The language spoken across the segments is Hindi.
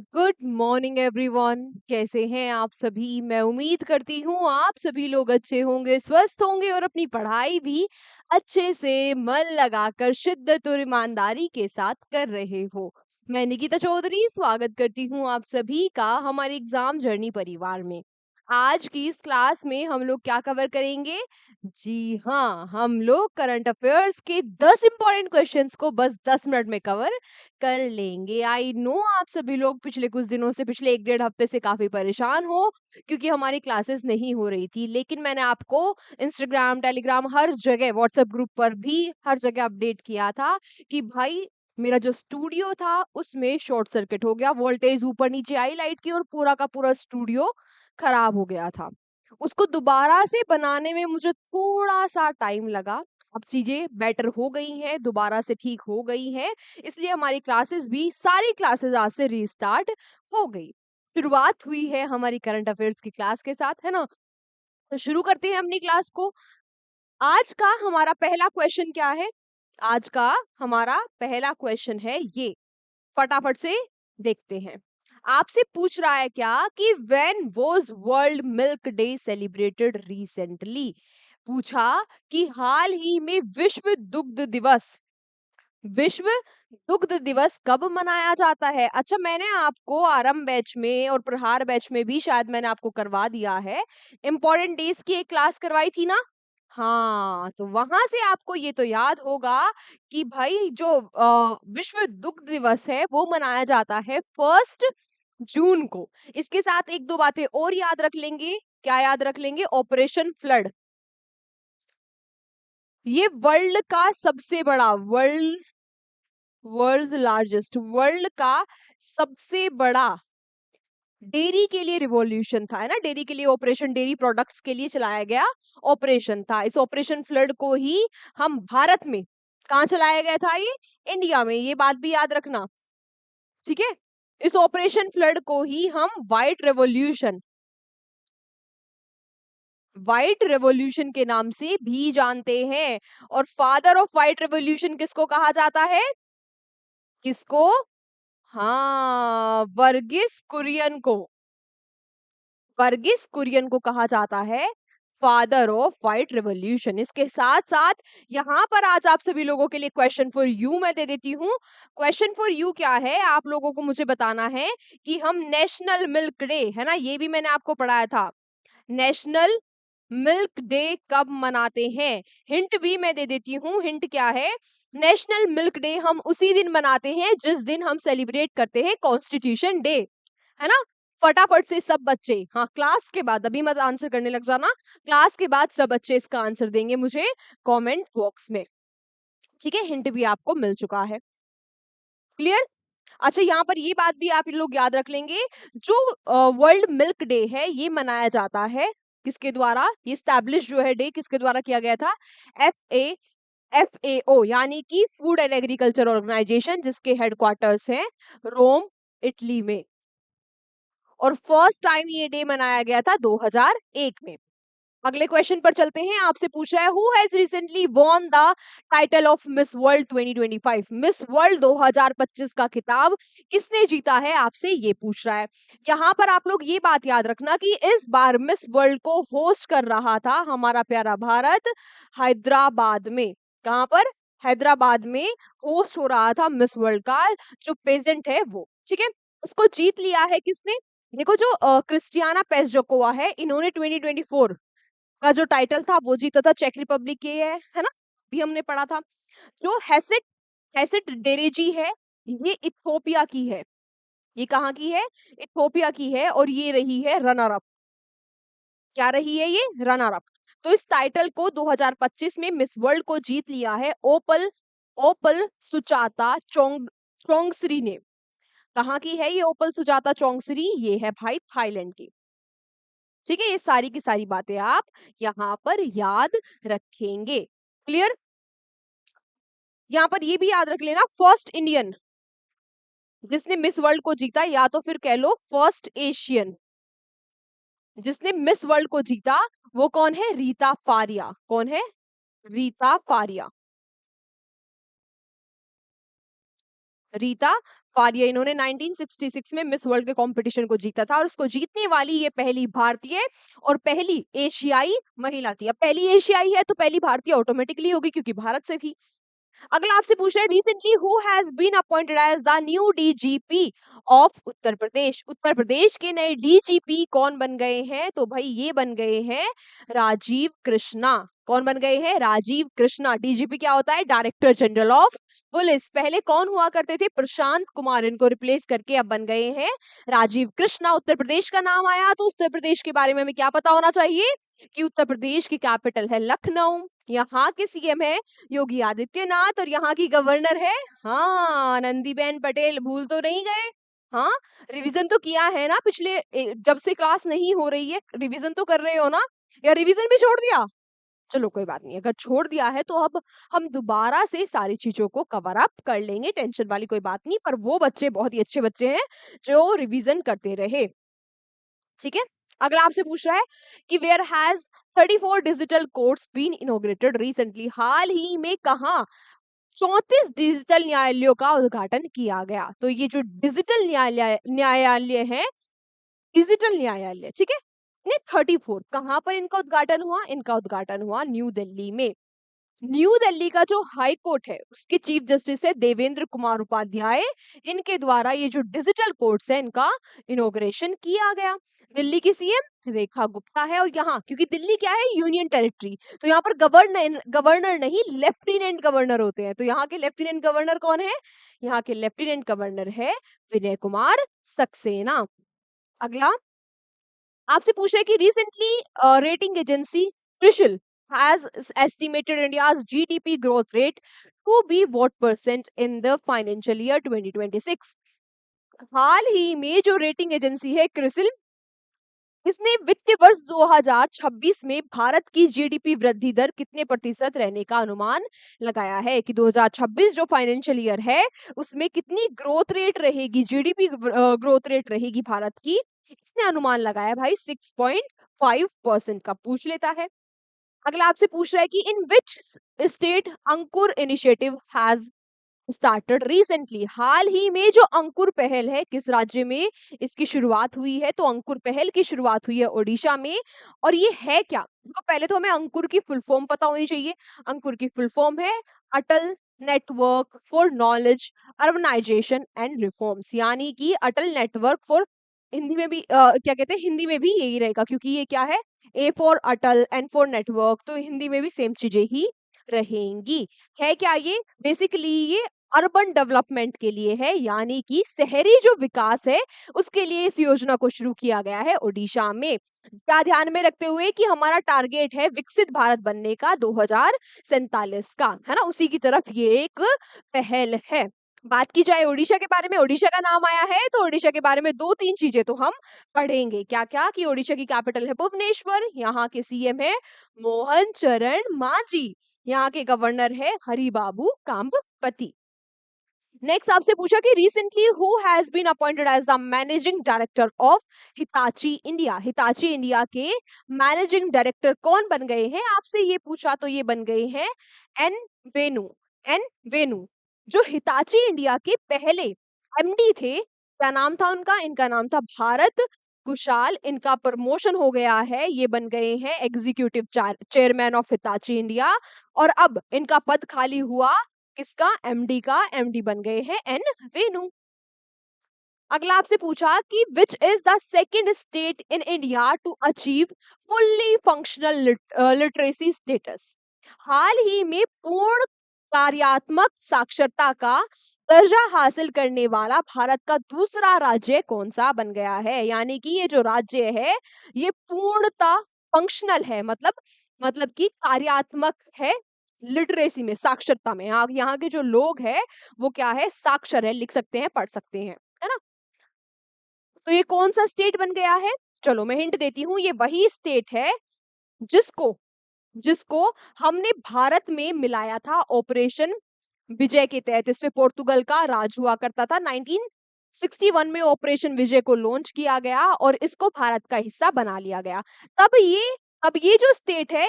Good morning everyone. कैसे हैं आप सभी? मैं उम्मीद करती हूँ आप सभी लोग अच्छे होंगे, स्वस्थ होंगे और अपनी पढ़ाई भी अच्छे से मन लगाकर शिद्दत और ईमानदारी के साथ कर रहे हो। मैं निकिता चौधरी स्वागत करती हूँ आप सभी का हमारे एग्जाम जर्नी परिवार में। आज की इस क्लास में हम लोग क्या कवर करेंगे? जी हाँ, हम लोग करंट अफेयर्स के 10 इंपॉर्टेंट क्वेश्चंस को बस 10 मिनट में कवर कर लेंगे। आई नो आप सभी लोग पिछले कुछ दिनों से, पिछले 1 डेढ़ हफ्ते से काफ़ी परेशान हो क्योंकि हमारी क्लासेस नहीं हो रही थी। लेकिन मैंने आपको इंस्टाग्राम, टेलीग्राम हर जगह, व्हाट्सएप ग्रुप पर भी हर जगह अपडेट किया था कि भाई मेरा जो स्टूडियो था उसमें शॉर्ट सर्किट हो गया, वोल्टेज ऊपर-नीचे आई लाइट की और पूरा का पूरा स्टूडियो खराब हो गया था। उसको दोबारा से बनाने में मुझे थोड़ा-सा टाइम लगा। अब चीज़ें बेटर हो गई हैं, दोबारा से ठीक हो गई हैं। इसलिए हमारी क्लासेस भी सारी क्लासेस आज से रीस्टार्ट हो गई। शुरुआत हुई है हमारी करंट अफेयर्स की क्लास के साथ, है ना? तो शुरू करते हैं अपनी क्लास को। आज का हमारा पहला क्वेश्चन क्या है? आज का हमारा पहला क्वेश्चन है ये, फटाफट से देखते हैं। आपसे पूछ रहा है क्या कि when was world milk day celebrated recently? पूछा कि हाल ही में विश्व दुग्ध दिवस कब मनाया जाता है? अच्छा, मैंने आपको आरंभ बैच में और प्रहार बैच में भी शायद मैंने आपको करवा दिया है। इम्पोर्टेंट डेज की एक क्लास करवाई थी ना? हाँ, तो वहां से आपको ये तो याद होगा कि भाई जो विश्व दुग्ध दिवस है वो मनाया जाता है 1 जून को। इसके साथ एक दो बातें और याद रख लेंगे। क्या याद रख लेंगे? Operation flood. ये वर्ल्ड का सबसे बड़ा डेयरी के लिए रिवॉल्यूशन था, है ना? डेयरी के लिए ऑपरेशन, डेयरी प्रोडक्ट्स के लिए चलाया गया ऑपरेशन था। इस ऑपरेशन फ्लड को ही हम भारत में, कहाँ चलाया गया था ये? इंडिया में। ये बात भी याद रखना, ठीक है? इस ऑपरेशन फ्लड को ही हम व्हाइट रेवोल्यूशन के नाम से भी जानते हैं। और फादर ऑफ व्हाइट रेवोल्यूशन किसको कहा जाता है? किसको? हाँ, वर्गिस कुरियन को कहा जाता है फादर ऑफ व्हाइट रिवॉल्यूशन। इसके साथ साथ यहाँ पर आज आप सभी लोगों के लिए क्वेश्चन फॉर यू मैं दे देती हूँ। क्वेश्चन फॉर यू क्या है? आप लोगों को मुझे बताना है कि हम नेशनल मिल्क डे, है ना, ये भी मैंने आपको पढ़ाया था, नेशनल मिल्क डे कब मनाते हैं? हिंट भी मैं दे देती हूँ। हिंट क्या है? नेशनल मिल्क डे हम उसी दिन मनाते हैं जिस दिन हम सेलिब्रेट करते हैं कॉन्स्टिट्यूशन डे, है ना? फटाफट से सब बच्चे, हाँ, क्लास के बाद, अभी मत आंसर करने लग जाना, क्लास के बाद सब बच्चे इसका आंसर देंगे मुझे कमेंट बॉक्स में। ठीक है, हिंट भी आपको मिल चुका है। क्लियर? अच्छा, यहाँ पर ये बात भी आप लोग याद रख लेंगे, जो वर्ल्ड मिल्क डे है ये मनाया जाता है किसके द्वारा? ये स्टैब्लिश जो है डे किसके द्वारा किया गया था? FAO यानी कि फूड एंड एग्रीकल्चर ऑर्गेनाइजेशन, जिसके हेडक्वार्टर्स हैं रोम, इटली में। और फर्स्ट टाइम ये डे मनाया गया था 2001 में। अगले क्वेश्चन पर चलते हैं। आपसे पूछ रहा है who has recently won the title of miss world 2025? Miss world 2025 का खिताब किसने जीता है? आपसे ये पूछ रहा है। यहाँ पर आप लोग ये बात याद रखना कि इस बार मिस वर्ल्ड को होस्ट कर रहा था हमारा प्यारा भारत, हैदराबाद में। कहाँ पर? हैदराबाद में होस्ट हो रहा था मिस वर्ल्ड का जो पेजेंट है वो, ठीक है? उसको जीत लिया है किसने? देखो, जो क्रिस्टियाना पेस्जोकोवा है, इन्होंने 2024 का जो टाइटल था वो जीता था, चेक रिपब्लिक के है ना? भी हमने पढ़ा था। जो हैसिट हैसिट डेरेजी है, ये इथियोपिया की है। ये कहाँ की है? इथियोपिया की है और ये रही है रनर अप। क्या रही है ये? Runner up. तो इस टाइटल को 2025 में मिस वर्ल्ड को जीत लिया है ओपल ओपल सुचाता चोंगसरी ने। कहाँ की है ये ओपल सुजाता चौंगसरी? ये है भाई थाईलैंड की। ठीक है, ये सारी की सारी बातें आप यहाँ पर याद रखेंगे। क्लियर? यहाँ पर ये भी याद रख लेना, फर्स्ट इंडियन जिसने मिस वर्ल्ड को जीता, या तो फिर कह लो फर्स्ट एशियन जिसने मिस वर्ल्ड को जीता, वो कौन है? रीता फारिया। कौन है? रीता फारिया। रीता फारिया, इन्होंने 1966 में मिस वर्ल्ड के कंपटीशन को जीता था और उसको जीतने वाली ये पहली भारतीय और पहली एशियाई महिला थी। अब पहली एशियाई है तो पहली भारतीय ऑटोमेटिकली होगी क्योंकि भारत से थी। अगला आपसे पूछ रहे हैं, recently who has been appointed as the new DGP of Uttar Pradesh. Uttar Pradesh के नए डीजीपी कौन बन गए हैं? तो भाई ये बन गए हैं राजीव कृष्णा। कौन बन गए हैं? राजीव कृष्णा। डीजीपी क्या होता है? Director general of police. पहले कौन हुआ करते थे? प्रशांत कुमार। इनको रिप्लेस करके अब बन गए हैं राजीव कृष्णा। उत्तर प्रदेश का नाम आया तो उत्तर प्रदेश के बारे में हमें क्या पता होना चाहिए कि उत्तर प्रदेश की कैपिटल है लखनऊ, यहाँ के सीएम है योगी आदित्यनाथ और यहाँ की गवर्नर है, हाँ, आनंदीबेन पटेल। भूल तो नहीं गए? हाँ, रिवीजन तो किया है ना? पिछले जब से क्लास नहीं हो रही है रिवीजन तो कर रहे हो ना, या रिवीजन भी छोड़ दिया? चलो कोई बात नहीं, अगर छोड़ दिया है तो अब हम दोबारा से सारी चीजों को कवर अप कर लेंगे, टेंशन वाली कोई बात नहीं। पर वो बच्चे बहुत ही अच्छे बच्चे हैं जो रिवीजन करते रहे। ठीक है, अगला आपसे पूछ रहा है कि where has 34 digital courts been inaugurated recently. हाल ही में कहा 34 डिजिटल न्यायालयों का उद्घाटन किया गया? तो ये जो डिजिटल न्यायालय है, डिजिटल न्यायालय, ठीक है, ये 34 कहाँ पर इनका उद्घाटन हुआ? इनका उद्घाटन हुआ न्यू दिल्ली में। न्यू दिल्ली का जो हाई कोर्ट है उसके चीफ जस्टिस है देवेंद्र कुमार उपाध्याय। इनके द्वारा ये जो डिजिटल कोर्ट्स है इनका इनॉग्रेशन किया गया। दिल्ली की सीएम रेखा गुप्ता है और यहाँ क्योंकि दिल्ली क्या है? यूनियन टेरिटरी, तो यहाँ पर गवर्नर नहीं लेफ्टिनेंट गवर्नर होते हैं। तो यहाँ के लेफ्टिनेंट गवर्नर कौन है? यहाँ के लेफ्टिनेंट गवर्नर है विनय कुमार सक्सेना। अगला आपसे पूछ रहे कि recently rating agency CRISIL has estimated India's GDP growth rate to be what percent in the financial year 2026। हाल ही में जो रेटिंग एजेंसी है क्रिसिल, इसने वित्तीय वर्ष 2026 में भारत की जीडीपी वृद्धि दर कितने प्रतिशत रहने का अनुमान लगाया है कि 2026 जो फाइनेंशियल ईयर है उसमें कितनी ग्रोथ रेट रहेगी, जीडीपी ग्रोथ रेट रहेगी भारत की। इसने अनुमान लगाया भाई 6.5% का। पूछ लेता है। अगला आपसे पूछ रहा है कि in which state Ankur initiative has started recently. हाल ही में जो अंकुर पहल है किस राज्य में इसकी शुरुआत हुई है? तो अंकुर पहल की शुरुआत हुई है ओडिशा में। और ये है क्या? तो पहले तो हमें अंकुर की फुल फॉर्म पता होनी चाहिए। अंकुर की फुल फॉर्म है Atal network for knowledge urbanization and reforms, यानी कि अटल नेटवर्क फॉर, हिंदी में भी क्या कहते हैं, हिंदी में भी यही रहेगा क्योंकि ये क्या है? A for Atal, N for network, तो हिंदी में भी सेम चीजें ही रहेंगी। है क्या ये? बेसिकली ये अर्बन डेवलपमेंट के लिए है, यानी कि शहरी जो विकास है उसके लिए इस योजना को शुरू किया गया है ओडिशा में। क्या ध्यान में रखते हुए कि हमारा टारगेट है विकसित भारत बनने का 2047 का, है ना? उसी की तरफ ये एक पहल है। बात की जाए ओडिशा के बारे में, ओडिशा का नाम आया है तो ओडिशा के बारे में दो तीन चीजें तो हम पढ़ेंगे। क्या क्या? कि ओडिशा की कैपिटल है भुवनेश्वर, यहाँ के सीएम है मोहन चरण मांझी, यहाँ के गवर्नर है हरिबाबू काम्बपति। नेक्स्ट आपसे पूछा कि recently who has been appointed as the managing director of Hitachi India. Hitachi India के मैनेजिंग डायरेक्टर कौन बन गए हैं? आपसे ये पूछा तो ये बन गए हैं एन वेनु। एन वेनु जो हिताची इंडिया के पहले एमडी थे, क्या नाम था उनका? इनका नाम था भारत कुशाल। इनका प्रमोशन हो गया है, ये बन गए हैं executive chairman of Hitachi India. और अब इनका पद खाली हुआ किसका? एमडी का। एमडी बन गए हैं एन वेनु। अगला आपसे पूछा कि which is the second state in India to achieve fully functional literacy status. हाल ही में पूर्ण कार्यात्मक साक्षरता का दर्जा हासिल करने वाला भारत का दूसरा राज्य कौन सा बन गया है? यानी कि ये जो राज्य है ये पूर्णता फंक्शनल है, मतलब कि कार्यात्मक है लिटरेसी में, साक्षरता में। यहाँ के जो लोग हैं वो क्या है? साक्षर है, लिख सकते हैं, पढ़ सकते हैं, है ना? तो ये कौन सा स्टेट बन गया है? चलो मैं हिंट देती हूँ, ये वही स्टेट है जिसको जिसको हमने भारत में मिलाया था ऑपरेशन विजय के तहत। इसमें पोर्तुगल का राज हुआ करता था। 1961 में ऑपरेशन विजय को लॉन्च किया गया और इसको भारत का हिस्सा बना लिया गया। तब ये जो स्टेट है,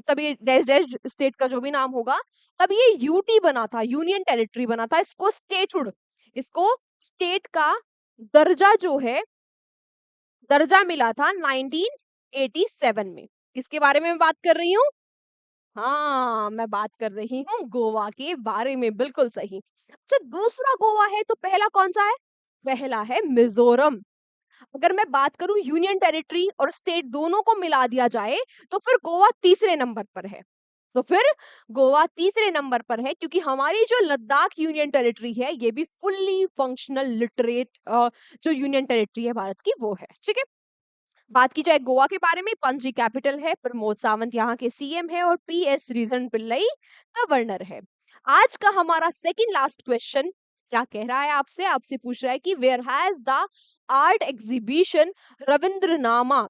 तब ये डैश डैश स्टेट का जो भी नाम होगा, तब ये यूटी बना था, यूनियन टेरिटरी बना था। इसको स्टेटहुड इसको स्टेट का दर्जा जो है, दर्जा मिला था 1987 में। किसके बारे में मैं बात कर रही हूँ? हाँ, मैं बात कर रही हूँ गोवा के बारे में, बिल्कुल सही। अच्छा, दूसरा गोवा है तो पहला कौन-सा है? पहला है मिज़ोरम। अगर मैं बात करूँ यूनियन टेरिटरी और स्टेट दोनों को मिला दिया जाए, तो फिर गोवा तीसरे नंबर पर है। तो फिर गोवा तीसरे नंबर पर है क्योंकि हमारी जो लद्दाख यूनियन टेरिटरी है, ये भी फुल्ली फंक्शनल लिटरेट जो यूनियन टेरिटरी है भारत की, वो है। ठीक है? बात की जाए गोवा के बारे में, पणजी कैपिटल है, प्रमोद सावंत यहाँ के सीएम है और पीएस श्रीधरन पिल्लई गवर्नर है। आज का हमारा सेकंड लास्ट क्वेश्चन क्या कह रहा है आपसे? आपसे पूछ रहा है कि where has the art exhibition Rabindranama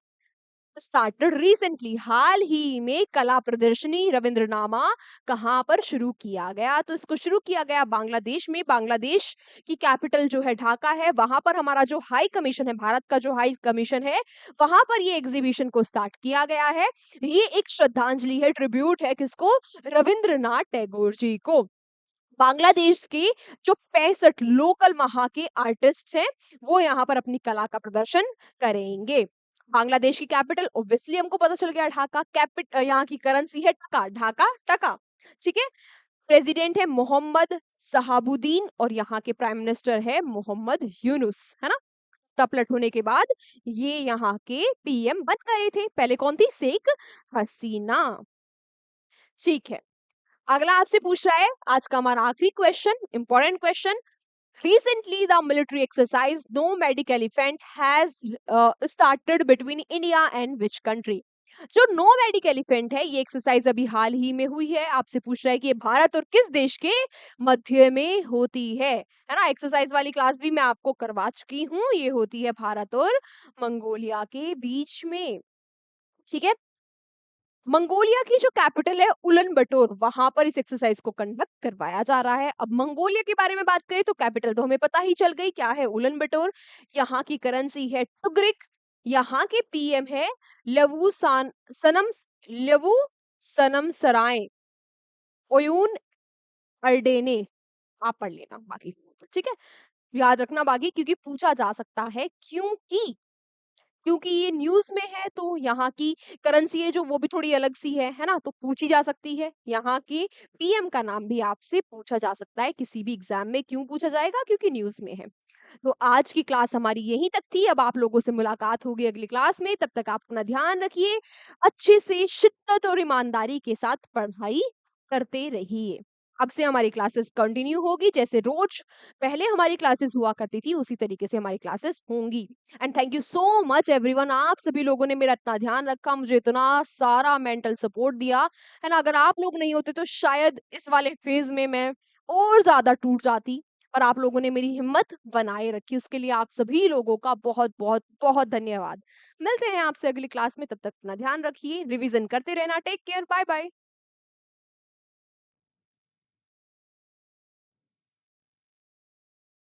started recently, हाल ही में कला प्रदर्शनी रविंद्रनामा कहाँ पर शुरू किया गया? तो इसको शुरू किया गया बांग्लादेश में। बांग्लादेश की कैपिटल जो है ढाका है, वहां पर हमारा जो हाई कमीशन है, भारत का जो हाई कमीशन है, वहां पर ये एग्जीबिशन को स्टार्ट किया गया है। ये एक श्रद्धांजलि है, ट्रिब्यूट है किसको? रविंद्रनाथ टैगोर जी को। बांग्लादेश के जो 65 लोकल वहाँ के आर्टिस्ट हैं, वो यहाँ पर अपनी कला का प्रदर्शन करेंगे। बांग्लादेश की कैपिटल ऑब्वियसली हमको पता चल गया ढाका, यहाँ की करेंसी है टका, ढाका टका। ठीक है? प्रेसिडेंट है मोहम्मद शहाबुद्दीन और यहाँ के प्राइम मिनिस्टर है मोहम्मद यूनुस, है ना? तपलट होने के बाद ये यहाँ के पीएम बन गए थे। पहले कौन थी? शेख हसीना। ठीक है। अगला आपसे पूछ रहा है आज का हमारा आखिरी question, important question. Recently, the military exercise Nomadic Elephant has started between India and which country? जो नोमैडिक एलिफेंट है, ये एक्सरसाइज अभी हाल ही में हुई है। आपसे पूछ रहा है कि ये भारत और किस देश के मध्य में होती है ना? एक्सरसाइज वाली क्लास भी मैं आपको करवा चुकी हूँ। ये होती है भारत और मंगोलिया के बीच में। ठीक है? मंगोलिया की जो कैपिटल है उलन बटोर, वहां पर इस एक्सरसाइज को कंडक्ट करवाया जा रहा है। अब मंगोलिया के बारे में बात करें तो कैपिटल तो हमें पता ही चल गई, क्या है? उलन बटोर। यहाँ की करेंसी है टुग्रिक। यहाँ के पीएम है लवू सान सनम लवू सनम सराय ओयून अर्डेने। आप पढ़ लेना बाकी। ठीक है? याद रखना बाकी, क्योंकि पूछा जा सकता है, क्योंकि ये न्यूज़ में है तो यहाँ की करेंसी है जो वो भी थोड़ी अलग सी है ना? तो पूछी जा सकती है। यहाँ के पीएम का नाम भी आपसे पूछा जा सकता है किसी भी एग्जाम में। क्यों पूछा जाएगा? क्योंकि न्यूज़ में है। तो आज की क्लास हमारी यहीं तक थी। अब आप लोगों से मुलाकात होगी अगली क्लास में। तब तक आप अपना ध्यान रखिए। अच्छे से शिद्दत और ईमानदारी के साथ पढ़ाई करते रहिए। अब से हमारी क्लासेस कंटिन्यू होगी, जैसे रोज पहले हमारी क्लासेस हुआ करती थी, उसी तरीके से हमारी क्लासेस होंगी। And thank you so much everyone, आप सभी लोगों ने मेरा इतना ध्यान रखा, मुझे इतना सारा मेंटल सपोर्ट दिया, है ना? अगर आप लोग नहीं होते तो शायद इस वाले फेज में मैं और ज्यादा टूट जाती, पर आप लोगों ने मेरी हिम्मत बनाए रखी। उसके लिए आप सभी लोगों का बहुत बहुत बहुत धन्यवाद। मिलते हैं आपसे अगली क्लास में, तब तक अपना ध्यान रखिए, रिवीजन करते रहना। Take care, bye bye.